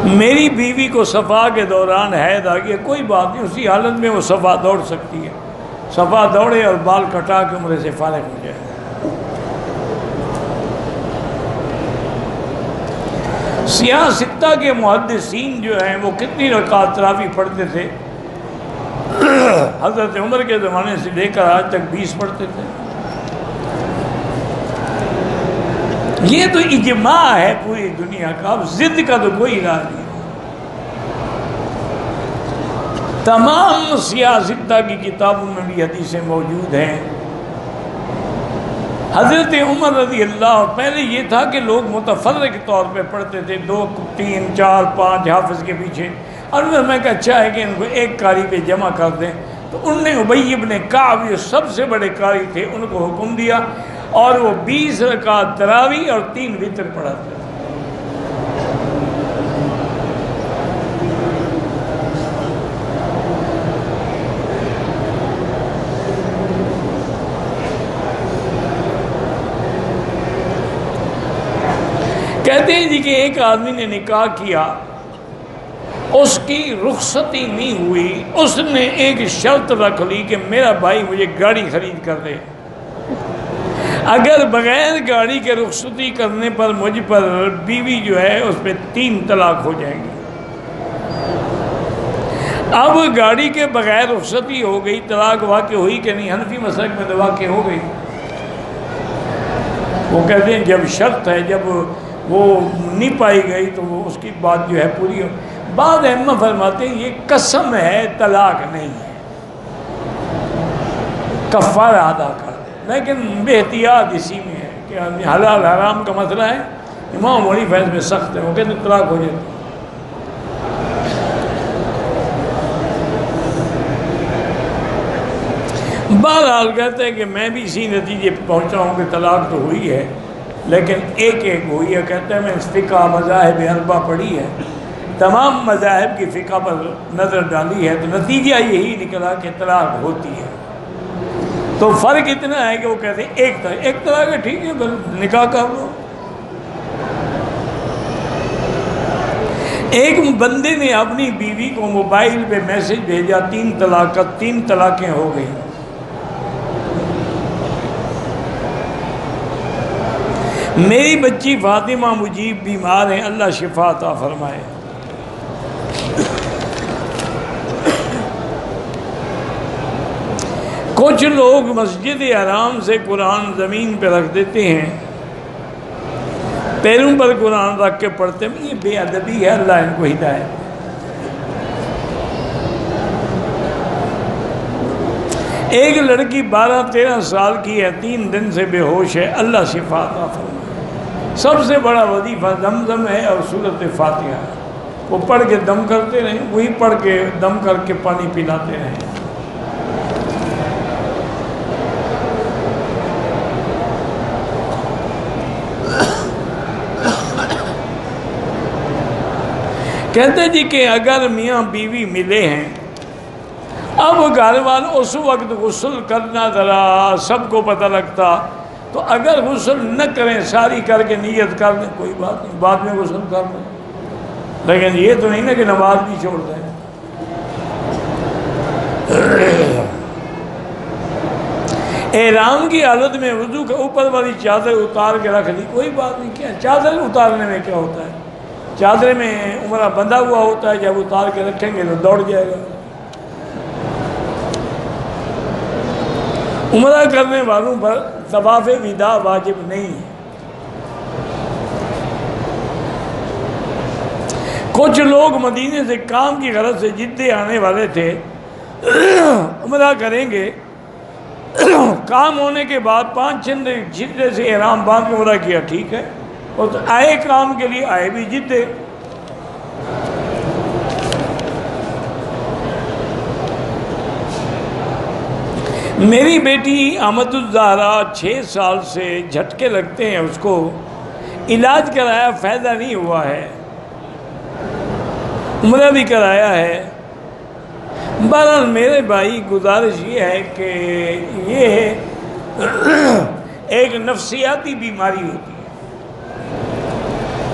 میری بیوی کو صفا کے دوران حید آ گیا، کوئی بات نہیں، اسی حالت میں وہ صفا دوڑ سکتی ہے، صفا دوڑے اور بال کٹا کے عمرے سے فارغ ہو جائے۔ سیاہ ستہ کے محدثین جو ہیں وہ کتنی رکعت تراویح پڑھتے تھے؟ حضرت عمر کے زمانے سے لے کر آج تک 20 پڑھتے تھے۔ یہ تو اجماع ہے پوری دنیا کا، اب ضد کا تو کوئی علاج نہیں۔ تمام سیاہ ستہ کی کتابوں میں بھی حدیثیں موجود ہیں۔ حضرت عمر رضی اللہ، پہلے یہ تھا کہ لوگ متفرق طور پہ پڑھتے تھے، 2 3 4 5 حافظ کے پیچھے، اور میں کہا اچھا ہے کہ ان کو ایک قاری پہ جمع کر دیں، تو ان نے ابی ابن کعب جو سب سے بڑے قاری تھے ان کو حکم دیا، اور وہ 20 رکعت تراویح اور 3 وتر پڑھاتے تھے۔ کہتے ہیں جی کہ ایک آدمی نے نکاح کیا، اس کی رخصتی نہیں ہوئی، اس نے ایک شرط رکھ لی کہ میرا بھائی مجھے گاڑی خرید کر دے، اگر بغیر گاڑی کے رخصتی کرنے پر مجھ پر بیوی جو ہے اس پہ 3 طلاق ہو جائیں گی۔ اب گاڑی کے بغیر رخصتی ہو گئی، طلاق واقع ہوئی کہ نہیں؟ حنفی مسلک میں تو واقع ہو گئی۔ وہ کہتے ہیں جب شرط ہے، جب وہ نہیں پائی گئی تو وہ اس کی بات جو ہے پوری ہو۔ بعض ائمہ فرماتے ہیں یہ قسم ہے، طلاق نہیں ہے، کفارہ ادا کر دے، لیکن بے احتیاط اسی میں ہے کہ حلال حرام کا مسئلہ ہے، امام بڑی فیض میں سخت ہے، وہ کہتے ہیں طلاق ہو جاتی۔ بہرحال کہتے ہیں کہ میں بھی اسی نتیجے پہ پہنچا ہوں کہ طلاق تو ہوئی ہے، لیکن ایک ہوئی ہے۔ کہتے ہیں میں اس فقہ مذاہب اربعہ پڑھی ہے، تمام مذاہب کی فقہ پر نظر ڈالی ہے، تو نتیجہ یہی نکلا کہ طلاق ہوتی ہے۔ تو فرق اتنا ہے کہ وہ کہتے ہیں ایک طلاق ہے، ٹھیک ہے نکاح کر لو۔ ایک بندے نے اپنی بیوی کو موبائل پہ میسج بھیجا 3 طلاقیں ہو گئی۔ میری بچی فاطمہ مجیب بیمار ہیں، اللہ شفا عطا فرمائے۔ کچھ لوگ مسجد حرام سے قرآن زمین پہ رکھ دیتے ہیں، پیروں پر قرآن رکھ کے پڑھتے ہیں، یہ بے ادبی ہے، اللہ ان کو ہدایت۔ ایک لڑکی 12-13 سال کی ہے، 3 دن سے بے ہوش ہے، اللہ شفا عطا فرمائے۔ سب سے بڑا وظیفہ زمزم ہے اور سورۃ فاتحہ ہے، وہ پڑھ کے دم کرتے رہیں، وہی پڑھ کے دم کر کے پانی پلاتے رہیں۔ کہتے جی کہ اگر میاں بیوی ملے ہیں، اب گھر والوں اس وقت غسل کرنا ذرا سب کو پتہ لگتا، تو اگر غسل نہ کریں، ساری کر کے نیت کر دیں، کوئی بات نہیں، بعد میں غسل کر دیں، لیکن یہ تو نہیں نا کہ نماز بھی چھوڑ دیں۔ احرام کی حالت میں وضو کے اوپر والی چادر اتار کے رکھ دی، کوئی بات نہیں، کیا چادر اتارنے میں کیا ہوتا ہے؟ چادر میں عمرہ بندھا ہوا ہوتا ہے، جب اتار کے رکھیں گے تو دوڑ جائے گا۔ عمرہ کرنے والوں پر طواف وداع واجب نہیں ہے۔ کچھ لوگ مدینے سے کام کی غرض سے جدے آنے والے تھے، عمرہ کریں گے، کام ہونے کے بعد 5 جدے سے احرام باندھ کے عمرہ کیا، ٹھیک ہے، اور آئے کام کے لیے آئے بھی جدے۔ میری بیٹی احمد الزہرا 6 سال سے جھٹکے لگتے ہیں، اس کو علاج کرایا، فائدہ نہیں ہوا ہے، عمرہ بھی کرایا ہے۔ بہرحال میرے بھائی گزارش یہ ہے کہ یہ ایک نفسیاتی بیماری ہوتی ہے،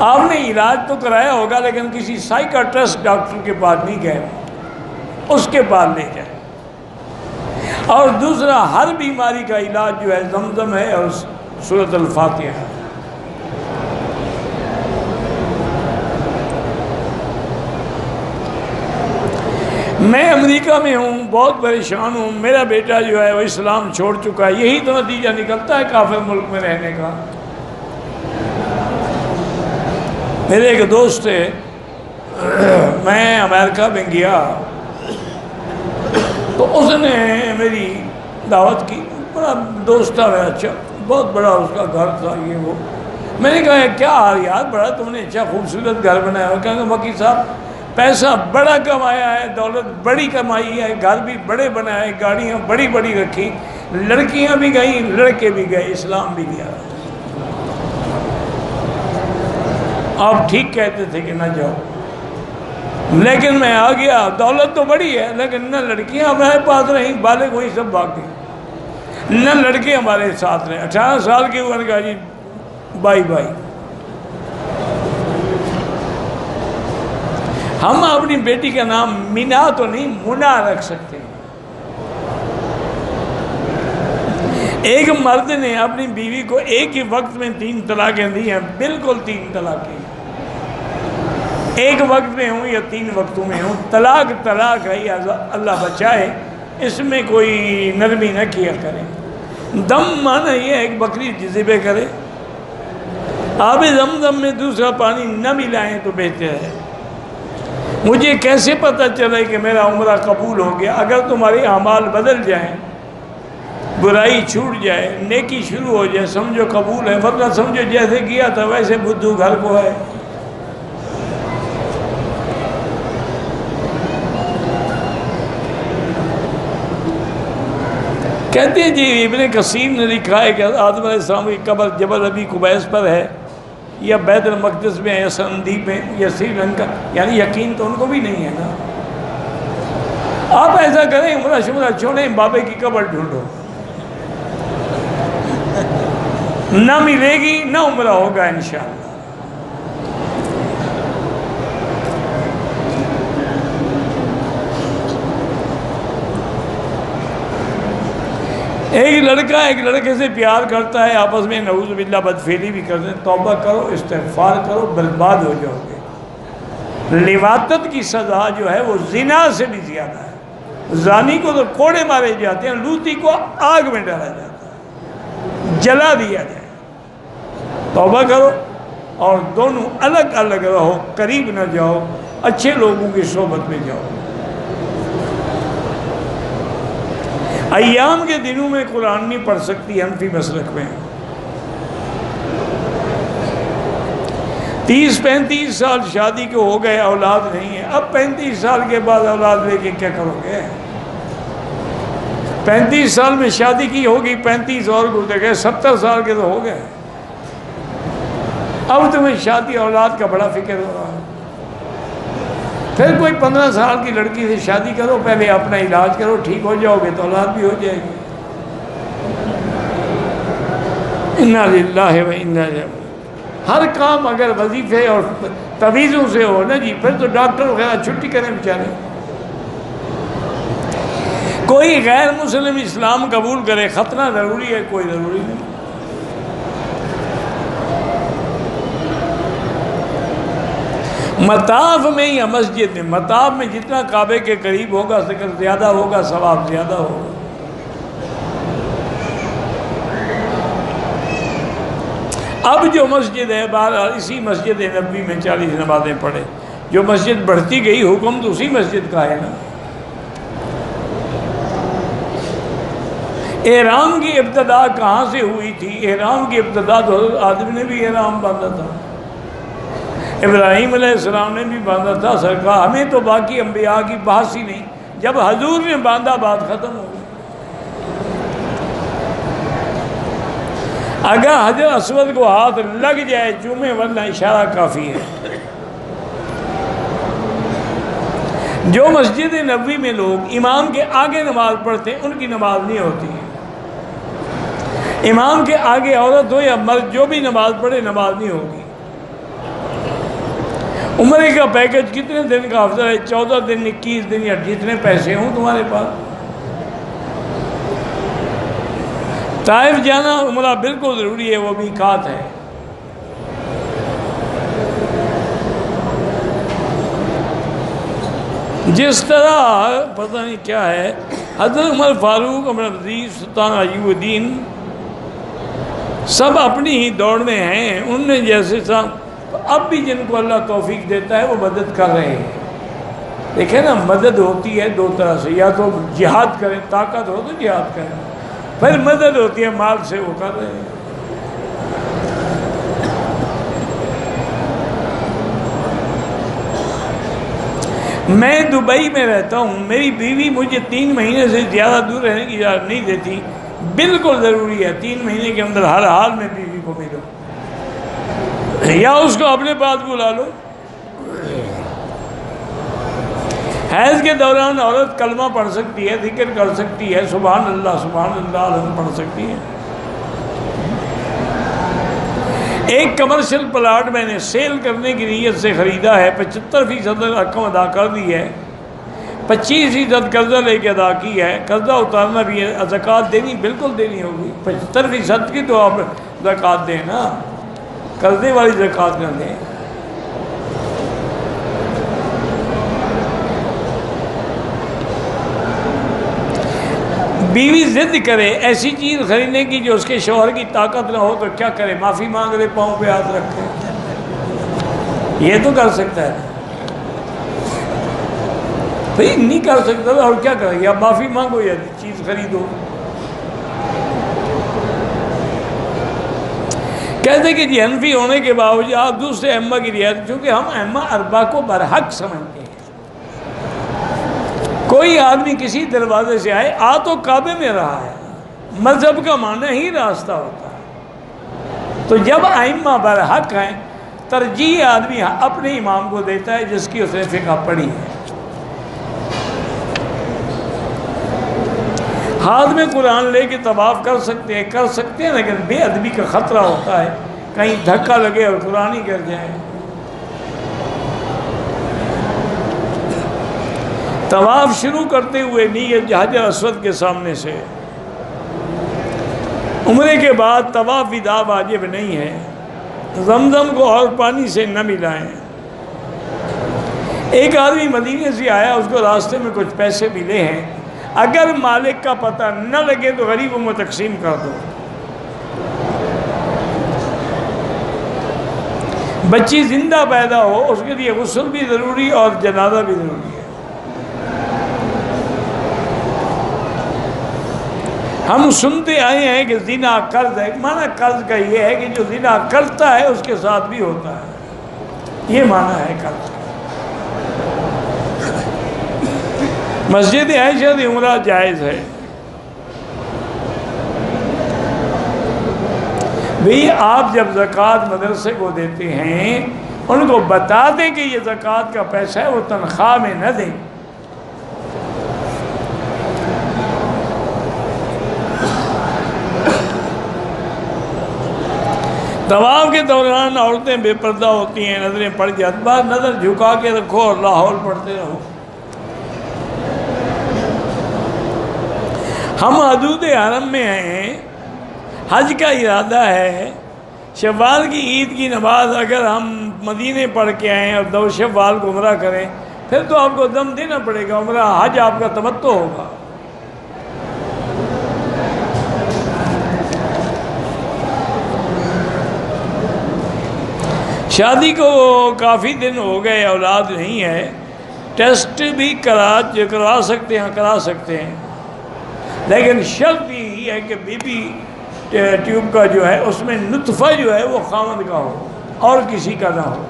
آپ نے علاج تو کرایا ہوگا لیکن کسی سائیکاٹرسٹ ڈاکٹر کے پاس نہیں گئے، اس کے پاس لے جائیں۔ اور دوسرا، ہر بیماری کا علاج جو ہے زمزم ہے اور سورۃ الفاتحہ۔ میں امریکہ میں ہوں، بہت پریشان ہوں، میرا بیٹا جو ہے وہ اسلام چھوڑ چکا ہے، یہی تو نتیجہ نکلتا ہے کافر ملک میں رہنے کا۔ میرے ایک دوست ہے، میں امریکہ میں گیا تو اس نے میری دعوت کی، بڑا دوست تھا میرا، اچھا بہت بڑا اس کا گھر تھا یہ وہ۔ میں نے کہا کیا حال یار، بڑا تم نے اچھا خوبصورت گھر بنایا ہوا۔ کہا کہ وکیل صاحب پیسہ بڑا کمایا ہے، دولت بڑی کمائی ہے، گھر بھی بڑے بنائے، گاڑیاں بڑی بڑی رکھی، لڑکیاں بھی گئیں، لڑکے بھی گئے، اسلام بھی گیا۔ آپ ٹھیک کہتے تھے کہ نہ جاؤ، لیکن میں آ گیا، دولت تو بڑی ہے لیکن نہ لڑکیاں ہمارے پاس رہیں، بالغ ہوئی سب بھاگ گئے، نہ لڑکے ہمارے ساتھ رہے۔ 18 سال کے ہوئے، کہا جی بائی بائی۔ ہم اپنی بیٹی کا نام مینا تو نہیں، منا رکھ سکتے۔ ایک مرد نے اپنی بیوی کو ایک ہی وقت میں 3 طلاقیں دی ہیں، بالکل 3 طلاقیں، ایک وقت میں ہوں یا 3 وقتوں میں ہوں، طلاق طلاق ہے، اللہ بچائے، اس میں کوئی نرمی نہ کیا کرے۔ دم مانا یہ ہے کہ بکری ذبح کرے، آب زمزم میں دوسرا پانی نہ ملائیں تو بہتر ہے۔ مجھے کیسے پتہ چلے کہ میرا عمرہ قبول ہو گیا؟ اگر تمہارے اعمال بدل جائیں، برائی چھوٹ جائے، نیکی شروع ہو جائے، سمجھو قبول ہے، ورنہ سمجھو جیسے کیا تھا ویسے بدھو گھر کو ہے۔ کہتے ہیں جی ابن کثیر نے لکھا ہے کہ آدم علیہ السلام کی قبر جبل ابی قبیس پر ہے، یا بیت المقدس میں، یا سندیپ میں، یا سری لنکا، یعنی یقین تو ان کو بھی نہیں ہے نا۔ آپ ایسا کریں، عمرہ شمرہ چھوڑیں، بابے کی قبر ڈھونڈو، نہ ملے گی نہ عمرہ ہوگا انشاءاللہ۔ ایک لڑکا ایک لڑکے سے پیار کرتا ہے، آپس میں نعوذ باللہ بدفعلی بھی کرتے ہیں، توبہ کرو، استغفار کرو، برباد ہو جاؤ گے۔ لواطت کی سزا جو ہے وہ زنا سے بھی زیادہ ہے۔ زانی کو تو کوڑے مارے جاتے ہیں، لوتی کو آگ میں ڈالا جاتا ہے، جلا دیا جائے۔ توبہ کرو اور دونوں الگ الگ رہو، قریب نہ جاؤ، اچھے لوگوں کی صحبت میں جاؤ۔ ایام کے دنوں میں قرآن نہیں پڑھ سکتی حنفی مسلک میں۔ 30-35 سال شادی کے ہو گئے، اولاد نہیں ہے، اب 35 سال کے بعد اولاد لے کے کیا کرو گے؟ 35 سال میں شادی کی ہوگی، 35 اور گزر گئے، 70 سال کے تو ہو گئے، اب تمہیں شادی اولاد کا بڑا فکر ہو رہا ہے۔ پھر کوئی 15 سال کی لڑکی سے شادی کرو، پہلے اپنا علاج کرو، ٹھیک ہو جاؤ گے تو اولاد بھی ہو جائے گی۔ انا للہ و انا الیہ راجعون۔ ہر کام اگر وظیفے اور تویزوں سے ہو نا جی، پھر تو ڈاکٹر وغیرہ چھٹی کریں بیچارے۔ کوئی غیر مسلم اسلام قبول کرے، ختنہ ضروری ہے، کوئی ضروری نہیں۔ مطاف میں یا مسجد میں، مطاف میں جتنا کعبے کے قریب ہوگا ذکر زیادہ ہوگا، ثواب زیادہ ہوگا۔ اب جو مسجد ہے، بہرحال اسی مسجد نبوی میں 40 نمازیں پڑھے، جو مسجد بڑھتی گئی حکم تو اسی مسجد کا ہے نا۔ احرام کی ابتدا کہاں سے ہوئی تھی؟ احرام کی ابتدا تو حضرت آدم نے بھی احرام باندھا تھا، ابراہیم علیہ السلام نے بھی باندھا تھا۔ سرکار ہمیں تو باقی انبیاء کی بحث ہی نہیں، جب حضور نے باندھا بات ختم ہو گئی۔ اگر حجر اسود کو ہاتھ لگ جائے چومے، ورنہ اشارہ کافی ہے۔ جو مسجد نبوی میں لوگ امام کے آگے نماز پڑھتے ہیں ان کی نماز نہیں ہوتی ہے۔ امام کے آگے عورت ہو یا مرد جو بھی نماز پڑھے نماز نہیں ہوگی۔ عمرے کا پیکج کتنے دن کا افضل ہے؟ 14 دن، 21 دن، یا جتنے پیسے ہوں تمہارے پاس۔ طائف جانا عمرہ بالکل ضروری ہے، وہ میقات ہے۔ جس طرح پتہ نہیں کیا ہے، حضرت عمر فاروق، عمر عزیز، سلطان ایوب الدین سب اپنی ہی دوڑ میں ہیں۔ ان نے جیسے اب بھی جن کو اللہ توفیق دیتا ہے وہ مدد کر رہے ہیں۔ دیکھیں نا، مدد ہوتی ہے دو طرح سے، یا تو جہاد کریں، طاقت ہو تو جہاد کریں، پھر مدد ہوتی ہے مال سے، وہ کر رہے ہیں۔ میں دبئی میں رہتا ہوں، میری بیوی مجھے 3 مہینے سے زیادہ دور رہنے کی اجازت نہیں دیتی۔ بالکل ضروری ہے 3 مہینے کے اندر ہر حال میں بیوی کو ملو، یا اس کو اپنے پاس بلا لو۔ حیض کے دوران عورت کلمہ پڑھ سکتی ہے، ذکر کر سکتی ہے، سبحان اللہ سبحان اللہ الحمد پڑھ سکتی ہے۔ ایک کمرشل پلاٹ میں نے سیل کرنے کی نیت سے خریدا ہے، 75% رقم ادا کر دی ہے، 25% قرضہ لے کے ادا کی ہے، قرضہ اتارنا بھی ہے، زکوٰۃ دینی بالکل دینی ہوگی۔ 75% کی تو آپ زکوٰۃ دیں نا، قرضے والی زکوٰۃ نہ دیں۔ بیوی ضد کرے ایسی چیز خریدنے کی جو اس کے شوہر کی طاقت نہ ہو تو کیا کرے؟ معافی مانگ لے، پاؤں پہ ہاتھ رکھے، یہ تو کر سکتا ہے۔ بھئی نہیں کر سکتا اور کیا کرے؟ یا معافی مانگو یا چیز خریدو۔ کہتے کہ جی حنفی ہونے کے باوجود آپ دوسرے ائمہ کی رعایت، چونکہ ہم ائمہ اربعہ کو برحق سمجھتے ہیں۔ کوئی آدمی کسی دروازے سے آئے، آ تو کعبے میں رہا ہے، مذہب کا معنی ہی راستہ ہوتا ہے۔ تو جب ائمہ برحق ہیں، ترجیح آدمی اپنے امام کو دیتا ہے جس کی اس نے فقہ پڑھی ہے۔ ہاتھ میں قرآن لے کے طواف کر سکتے ہیں، لیکن بے ادبی کا خطرہ ہوتا ہے، کہیں دھکا لگے اور قرآن ہی گر جائے۔ طواف شروع کرتے ہوئے نیت حجر اسود کے سامنے سے۔ عمرے کے بعد طواف وداع واجب نہیں ہے۔ زمزم کو اور پانی سے نہ ملائیں۔ ایک آدمی مدینے سے آیا، اس کو راستے میں کچھ پیسے ملے ہیں، اگر مالک کا پتہ نہ لگے تو غریبوں میں تقسیم کر دو۔ بچی زندہ پیدا ہو، اس کے لیے غسل بھی ضروری اور جنازہ بھی ضروری ہے۔ ہم سنتے آئے ہیں کہ زنا قرض ہے، معنی قرض کا یہ ہے کہ جو زنا کرتا ہے اس کے ساتھ بھی ہوتا ہے، یہ معنی ہے قرض کا۔ مسجد عائشہ سے عمرہ جائز ہے۔ بھی آپ جب زکوٰۃ مدرسے کو دیتے ہیں، ان کو بتا دیں کہ یہ زکوٰۃ کا پیسہ ہے، وہ تنخواہ میں نہ دیں۔ طواف کے دوران عورتیں بے پردہ ہوتی ہیں، نظریں پڑ جاتی، بعد نظر جھکا کے رکھو اور لا حول پڑھتے رہو۔ ہم حدود حرم میں ہیں، حج کا ارادہ ہے، شوال کی عید کی نماز اگر ہم مدینے پڑھ کے آئیں اور 2 شوال کو عمرہ کریں، پھر تو آپ کو دم دینا پڑے گا، عمرہ حج آپ کا تمتع ہوگا۔ شادی کو کافی دن ہو گئے، اولاد نہیں ہے، ٹیسٹ بھی کرا سکتے ہیں، لیکن شرط یہی ہے کہ بی بی ٹیوب کا جو ہے اس میں نطفہ جو ہے وہ خاوند کا ہو اور کسی کا نہ ہو۔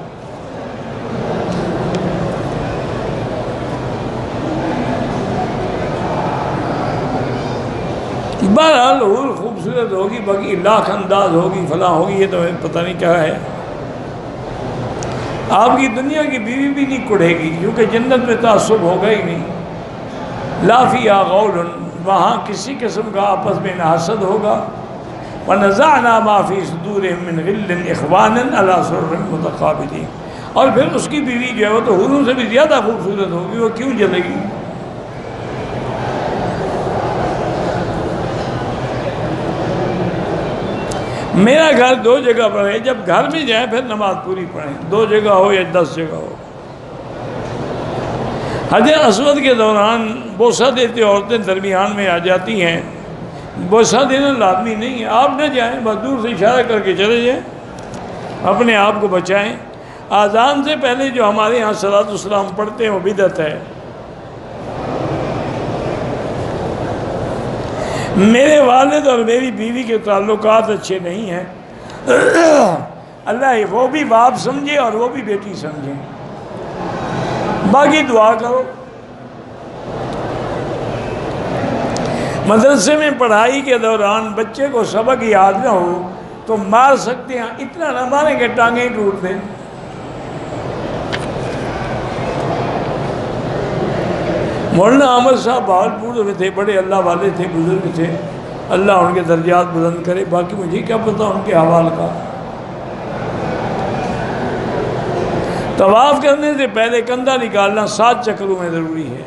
بہرحال حور خوبصورت ہوگی، باقی لاکھ انداز ہوگی، فلاں ہوگی، یہ تو پتہ نہیں کیا ہے۔ آپ کی دنیا کی بیوی بھی نہیں کڑھے گی، کیونکہ جنت میں تعصب ہوگا ہی نہیں۔ لا فیہا غول، وہاں کسی قسم کا آپس میں نہ حسد ہوگا۔ وَنَزَعْنَا مَا فِي صُدُورِهِم مِّن غِلٍّ إِخْوَانًا عَلَىٰ سُرُرٍ مُتَقَابِلِينَ، اور پھر اس کی بیوی جو ہے وہ تو حوروں سے بھی زیادہ خوبصورت ہوگی، وہ کیوں جلے گی؟ میرا گھر 2 جگہ پر ہے، جب گھر میں جائیں پھر نماز پوری پڑھیں، 2 جگہ ہو یا 10 جگہ ہو۔ حجر اسود کے دوران بوسہ دیتے عورتیں درمیان میں آ جاتی ہیں، بوسہ دینا لازمی نہیں ہے، آپ نہ جائیں، بس دور سے اشارہ کر کے چلے جائیں، اپنے آپ کو بچائیں۔ آذان سے پہلے جو ہمارے یہاں صلاۃ السلام پڑھتے ہیں وہ بدعت ہے۔ میرے والد اور میری بیوی کے تعلقات اچھے نہیں ہیں، اللہ وہ بھی باپ سمجھے اور وہ بھی بیٹی سمجھے، باقی دعا کرو۔ مدرسے میں پڑھائی کے دوران بچے کو سبق یاد نہ ہو تو مار سکتے ہیں، اتنا نہ ماریں کہ ٹانگیں ٹوٹ دیں۔ مولانا احمد صاحب بہاولپور میں تھے، بڑے اللہ والے تھے، بزرگ تھے، اللہ ان کے درجات بلند کرے، باقی مجھے کیا پتہ ان کے احوال کا۔ طواف کرنے سے پہلے کندھا نکالنا 7 چکروں میں ضروری ہے۔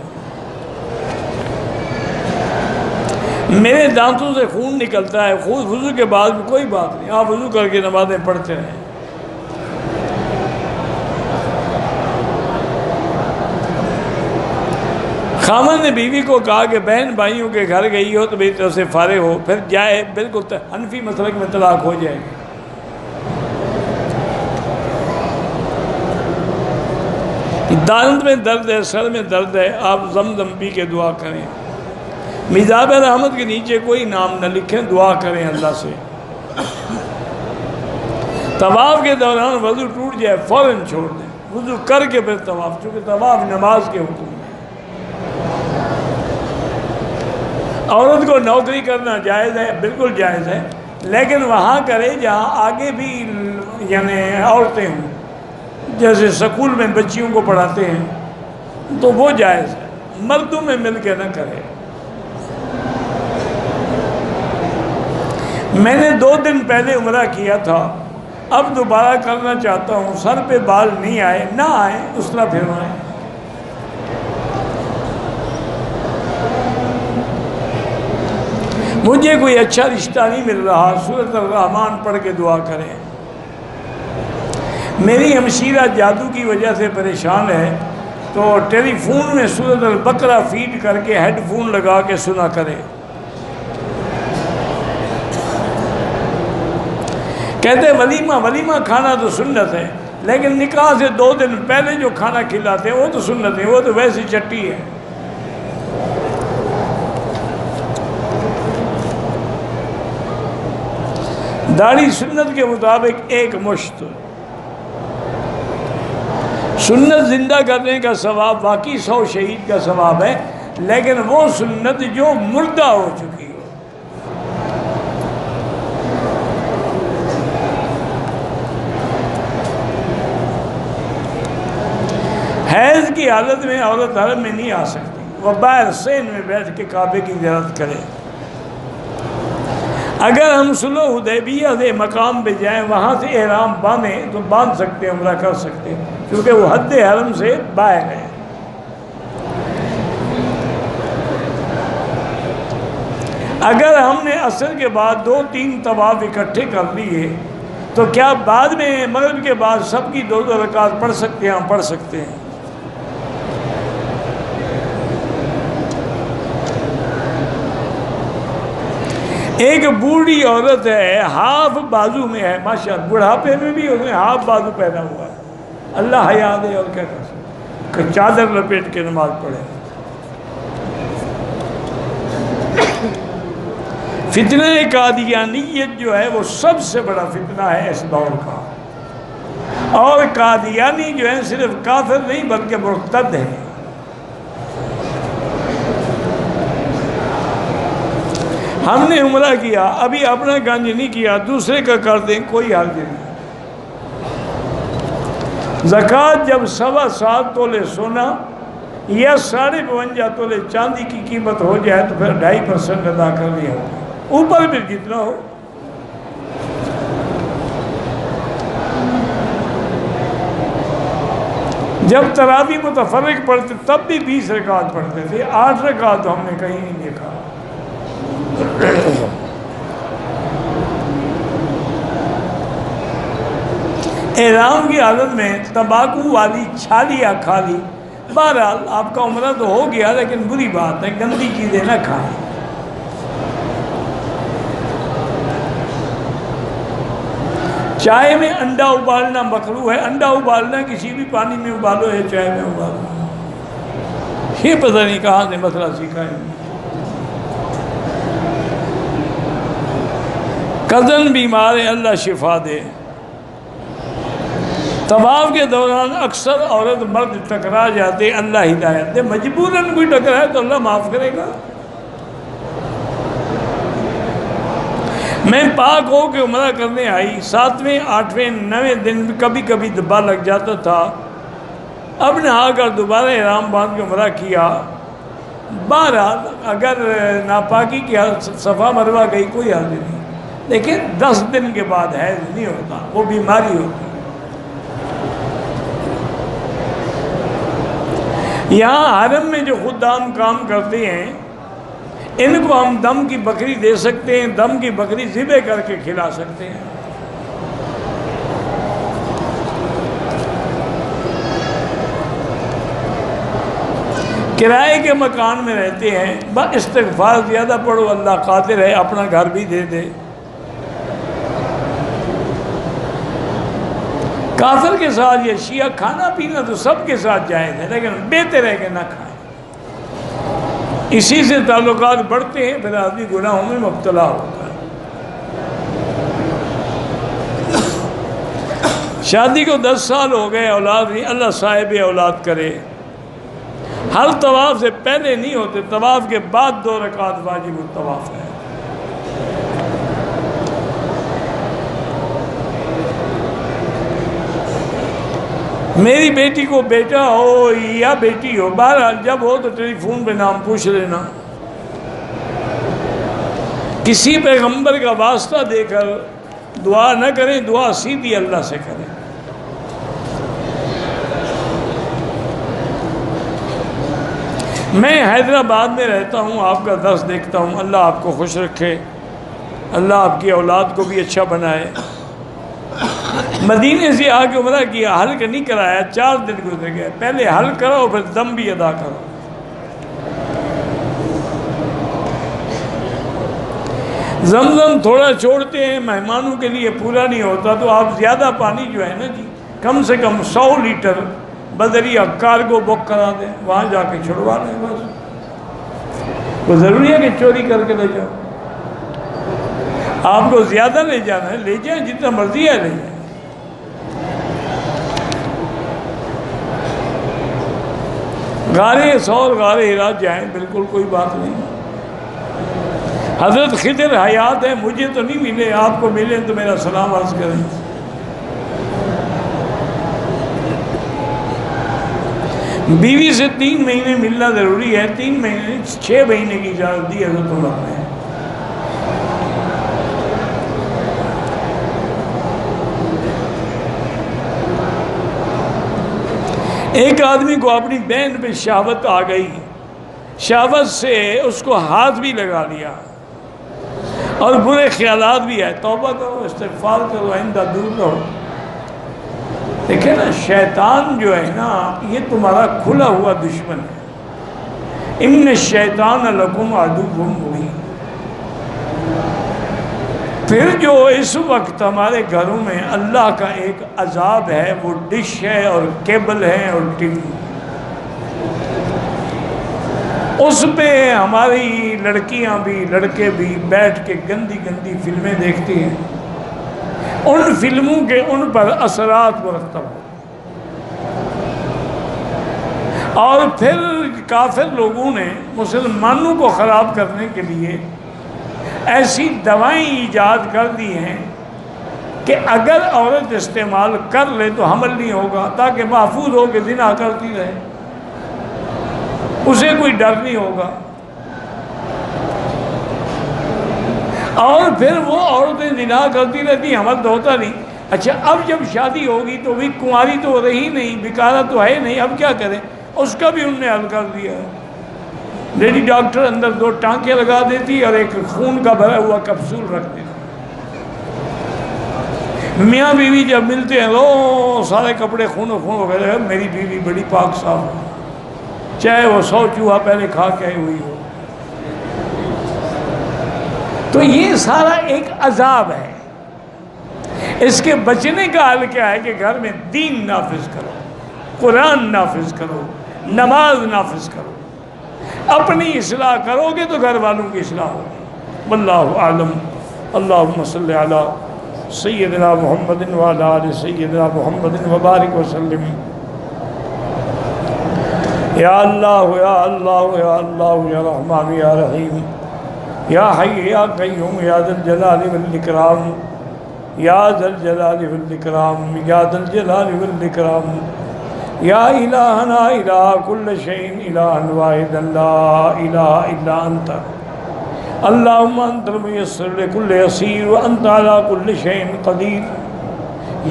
میرے دانتوں سے خون نکلتا ہے، خون وضو کے بعد بھی کوئی بات نہیں، آپ وضو کر کے نمازیں پڑھتے رہیں۔ خامن نے بیوی کو کہا کہ بہن بھائیوں کے گھر گئی ہو تو میری طرف سے فارغ ہو، پھر جائے، بالکل حنفی مسلک میں طلاق ہو جائے گی۔ دانت میں درد ہے، سر میں درد ہے، آپ زمزم پی کے دعا کریں۔ میزاب رحمت کے نیچے کوئی نام نہ لکھیں، دعا کریں اللہ سے۔ طواف کے دوران وضو ٹوٹ جائے فوراً چھوڑ دیں، وضو کر کے پھر طواف، چونکہ طواف نماز کے حکم ہے۔ عورت کو نوکری کرنا جائز ہے، بالکل جائز ہے، لیکن وہاں کرے جہاں آگے بھی یعنی عورتیں ہوں، جیسے سکول میں بچیوں کو پڑھاتے ہیں تو وہ جائز ہے، مردوں میں مل کے نہ کرے۔ میں نے 2 دن پہلے عمرہ کیا تھا، اب دوبارہ کرنا چاہتا ہوں، سر پہ بال نہیں آئے، نہ آئے اس طرح پھروائیں۔ مجھے کوئی اچھا رشتہ نہیں مل رہا، سورۃ الرحمن پڑھ کے دعا کریں۔ میری ہمشیرہ جادو کی وجہ سے پریشان ہے، تو ٹیلی فون میں سورۃ البقرہ فیڈ کر کے ہیڈ فون لگا کے سنا کرے۔ کہتے ولیمہ کھانا تو سنت ہے، لیکن نکاح سے 2 دن پہلے جو کھانا کھلاتے ہیں وہ تو سنت ہے، وہ تو ویسی چٹی ہے۔ داڑھی سنت کے مطابق 1 مشت۔ سنت زندہ کرنے کا ثواب واقعی 100 شہید کا ثواب ہے، لیکن وہ سنت جو مردہ ہو چکی ہو۔ حیض کی حالت میں عورت حرم میں نہیں آ سکتی، وہ باہر سین میں بیٹھ کے کعبے کی زیارت کرے۔ اگر ہم صلح حدیبیہ سے مقام پہ جائیں، وہاں سے احرام باندھیں تو باندھ سکتے ہیں، عمرہ کر سکتے ہیں، کیونکہ وہ حد حرم سے باہر ہے۔ اگر ہم نے عصر کے بعد 2-3 طواف اکٹھے کر لیے تو کیا بعد میں مغرب کے بعد سب کی 2 رکعت پڑھ سکتے ہیں؟ ہم پڑھ سکتے ہیں۔ ایک بوڑھی عورت ہے، ہاف بازو میں ہے، ماشاءاللہ بڑھاپے میں بھی اس نے ہاف بازو پیدا ہوا ہے، اللہ حیا دے، اور کیا کر سکتے، کہ چادر لپیٹ کے نماز پڑھے۔ فتنہ قادیانیت جو ہے وہ سب سے بڑا فتنہ ہے اس دور کا، اور قادیانی جو ہے صرف کافر نہیں بلکہ مرتد ہے۔ ہم نے عمرہ کیا، ابھی اپنا گنج نہیں کیا، دوسرے کا کر دیں، کوئی حرج نہیں۔ زکوٰۃ جب 7.25 تولے سونا یا 52.5 تولے چاندی کی قیمت ہو جائے تو پھر 2.5% ادا کرنی ہوگی، اوپر بھی جتنا ہو۔ جب تراوی متفرق پڑھتے تب بھی 20 رکعت پڑھتے تھے، 8 رکعت ہم نے کہیں نہیں دیکھا۔ احرام کی حالت میں تمباکو والی چھالیاں کھا لی، بہرحال آپ کا عمرہ تو ہو گیا، لیکن بری بات ہے، گندی چیزیں نہ کھائیں۔ چائے میں انڈا ابالنا مکروہ ہے، انڈا ابالنا کسی بھی پانی میں ابالو ہے، چائے میں ابالو، یہ پتہ نہیں کہاں سے مسئلہ سیکھا ہے۔ کزن بیمار ہے، اللہ شفا دے۔ طواف کے دوران اکثر عورت مرد ٹکرا جاتے، اللہ ہدایت دے۔ مجبوراً کوئی ٹکرائے تو اللہ معاف کرے گا۔ میں پاک ہو کے عمرہ کرنے آئی، 7ویں 8ویں 9ویں دن کبھی کبھی دبا لگ جاتا تھا، اب نہا کر دوبارہ احرام باندھ کے عمرہ کیا۔ بہرحال اگر ناپاکی کی صفا مروہ گئی کوئی حرج نہیں، لیکن 10 دن کے بعد حیض نہیں ہوتا، وہ بیماری ہوتی۔ یہاں حرم میں جو خدام کام کرتے ہیں ان کو ہم دم کی بکری دے سکتے ہیں، دم کی بکری ذبح کر کے کھلا سکتے ہیں۔ کرائے کے مکان میں رہتے ہیں، بس استغفار زیادہ پڑھو، اللہ قادر ہے اپنا گھر بھی دے دے۔ کافر کے ساتھ یہ شیعہ کھانا پینا تو سب کے ساتھ جائز ہے، لیکن بہتر ہے کہ نہ کھائیں، اسی سے تعلقات بڑھتے ہیں، پھر آدمی گناہوں میں مبتلا ہوتا ہے۔ شادی کو 10 سال ہو گئے، اولاد نہیں، اللہ صاحب اولاد کرے۔ ہر طواف سے پہلے نہیں ہوتے، طواف کے بعد 2 رکعت واجب الطواف ہے۔ میری بیٹی کو بیٹا ہو یا بیٹی ہو، بہرحال جب ہو تو ٹیلی فون پہ نام پوچھ لینا۔ کسی پیغمبر کا واسطہ دے کر دعا نہ کریں، دعا سیدھی اللہ سے کریں۔ میں حیدرآباد میں رہتا ہوں، آپ کا درس دیکھتا ہوں، اللہ آپ کو خوش رکھے، اللہ آپ کی اولاد کو بھی اچھا بنائے۔ مدینے سے آ کے عمرہ کیا، حلق نہیں کرایا، 4 دن گزر گئے، پہلے حلق کرو پھر دم بھی ادا کرو۔ زمزم تھوڑا چھوڑتے ہیں، مہمانوں کے لیے پورا نہیں ہوتا، تو آپ زیادہ پانی جو ہے نا جی، کم سے کم 100 لیٹر بدریہ کارگو بک کرا دیں، وہاں جا کے چھڑوا لیں بس۔ وہ ضروری ہے کہ چوری کر کے لے جاؤ، آپ کو زیادہ لے جانا ہے لے جائیں، جتنا مرضی ہے لے جائیں۔ غارِ ثور غارِ ہرا جائیں، بالکل کوئی بات نہیں۔ حضرت خضر حیات ہیں، مجھے تو نہیں ملے، آپ کو ملے تو میرا سلام عرض کریں۔ بیوی سے 3 مہینے ملنا ضروری ہے، 3 مہینے 6 مہینے کی اجازت دی حضرت عمر نے۔ ایک آدمی کو اپنی بہن پہ شہوت آ گئی، شہوت سے اس کو ہاتھ بھی لگا لیا اور برے خیالات بھی آئے، توبہ کرو، استغفار کرو، آئندہ دور رہو۔ دیکھیں نا، شیطان جو ہے نا یہ تمہارا کھلا ہوا دشمن ہے، ان الشیطان لکم عدو مبین۔ پھر جو اس وقت ہمارے گھروں میں اللہ کا ایک عذاب ہے، وہ ڈش ہے اور کیبل ہے اور ٹی وی، اس پہ ہماری لڑکیاں بھی لڑکے بھی بیٹھ کے گندی گندی فلمیں دیکھتی ہیں، ان فلموں کے ان پر اثرات مرتب ہو، اور پھر کافر لوگوں نے مسلمانوں کو خراب کرنے کے لیے ایسی دوائیں ایجاد کر دی ہیں کہ اگر عورت استعمال کر لے تو حمل نہیں ہوگا، تاکہ محفوظ ہو کے زنا کرتی رہے، اسے کوئی ڈر نہیں ہوگا۔ اور پھر وہ عورتیں زنا کرتی رہتی، حمل تو ہوتا نہیں، اچھا اب جب شادی ہوگی تو بھی کنواری تو رہی نہیں، بیکارہ تو ہے نہیں، اب کیا کریں؟ اس کا بھی انہوں نے حل کر دیا ہے۔ لیڈی ڈاکٹر اندر 2 ٹانکے لگا دیتی اور ایک خون کا بھرا ہوا کپسول رکھ دیتی۔ میاں بیوی جب ملتے ہیں تو سارے کپڑے خون و خون ہو گئے، میری بیوی بڑی پاک صاف ہے، چاہے وہ 100 چوہا پہلے کھا کے ہوئی ہو۔ تو یہ سارا ایک عذاب ہے۔ اس کے بچنے کا حل کیا ہے کہ گھر میں دین نافذ کرو، قرآن نافذ کرو، نماز نافذ کرو، اپنی اصلاح کرو گے تو گھر والوں کی اصلاح ہوگی۔ واللہ اعلم۔ اللہم صلی علی سیدنا محمد وعلی آل سیدنا محمد وبارک وسلم۔ یا اللہ یا اللہ یا اللہ یا رحمان یا رحیم یا حی یا قیوم یا ذا الجلال والاکرام یا ذا الجلال والاکرام یا ذا الجلال والاکرام یا الہنا الہ کل شیء الہ واحد لا الہ الا انت اللہم انت المیسر لکل یسیر وانت علی کل شیء قدیر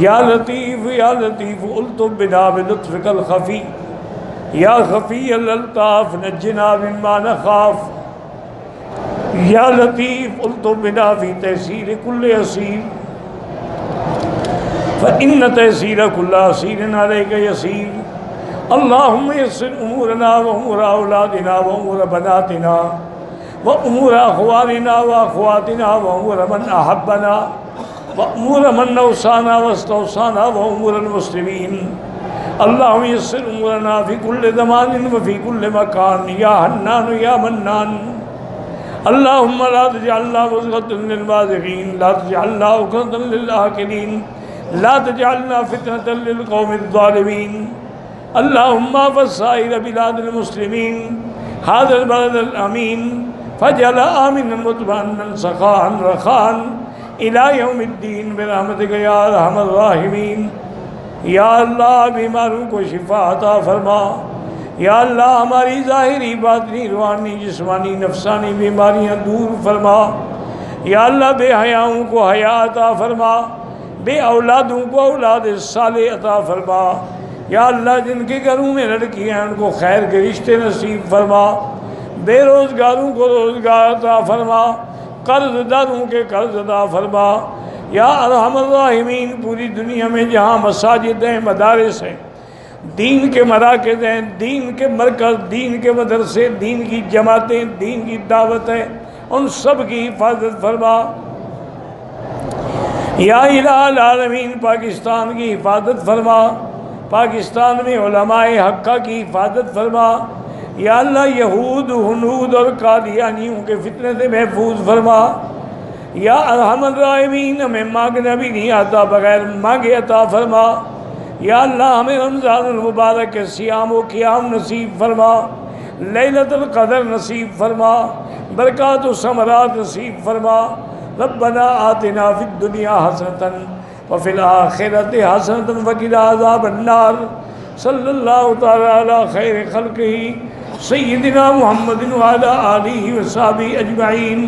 یا لطیف الطف بنا بلطفک الخفی یا خفی الالطاف نجنا مما نخاف یا لطیف الطف بنا فی تحصیل کل یسیر فإن تحصیل کل عسیر علیک یسیر اللہم یسر امورنا و امور اولادنا و امور بناتنا و امور اخواننا و اخواتنا و امور من احبنا و امور من اوصانا و استوصانا و امور المسلمین اللہم یسر امورنا فی کل زمان و فی کل مکان یا حنان یا منان اللہم لا تجعلنا وزغة للبازغین لا تجعلنا عقدة للآکلین لا تجعلنا فتنة للقوم الظالمین اللہم فسائر بلاد المسلمین هذا البلد الامین فجعل آمنا مطمئنا سخاء رخاء الى یوم الدین برحمتک یا ارحم الراحمین۔ یا اللہ بیماروں کو شفا عطا فرما، یا اللہ ہماری ظاہری باطنی روحانی جسمانی نفسانی بیماریاں دور فرما، یا اللہ بے حیاؤں کو حیا عطا فرما، بے اولادوں کو اولاد صالح عطا فرما، یا اللہ جن کے گھروں میں لڑکی ہیں ان کو خیر کے رشتے نصیب فرما، بے روزگاروں کو روزگار عطا فرما، قرض داروں کے قرض عطا فرما، یا ارحم الراحمین۔ پوری دنیا میں جہاں مساجد ہیں، مدارس ہیں، دین کے مراکز ہیں، دین کے مرکز، دین کے مدرسے، دین کی جماعتیں، دین کی دعوت ہے، ان سب کی حفاظت فرما۔ یا الہ العالمین پاکستان کی حفاظت فرما، پاکستان میں علماء حقہ کی حفاظت فرما، یا اللہ یہود ہنود اور قادیانیوں کے فتنے سے محفوظ فرما، یا ارحم الراحمین ہمیں مانگنا بھی نہیں آتا بغیر مانگے عطا فرما، یا اللہ ہمیں رمضان المبارک کے صیام و قیام نصیب فرما، لیلۃ القدر نصیب فرما، برکات و ثمرات نصیب فرما۔ ربنا آتنا فی الدنیا حسنۃ وفی الآخرۃ حسنۃ وقنا عذاب النار۔ صلی اللہ تعالی علی خیر خلقہ سیدنا محمد وعلی آلہ وصحبہ اجمعین۔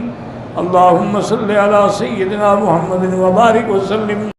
اللہم صلی علی سیدنا محمد وبارک وسلم۔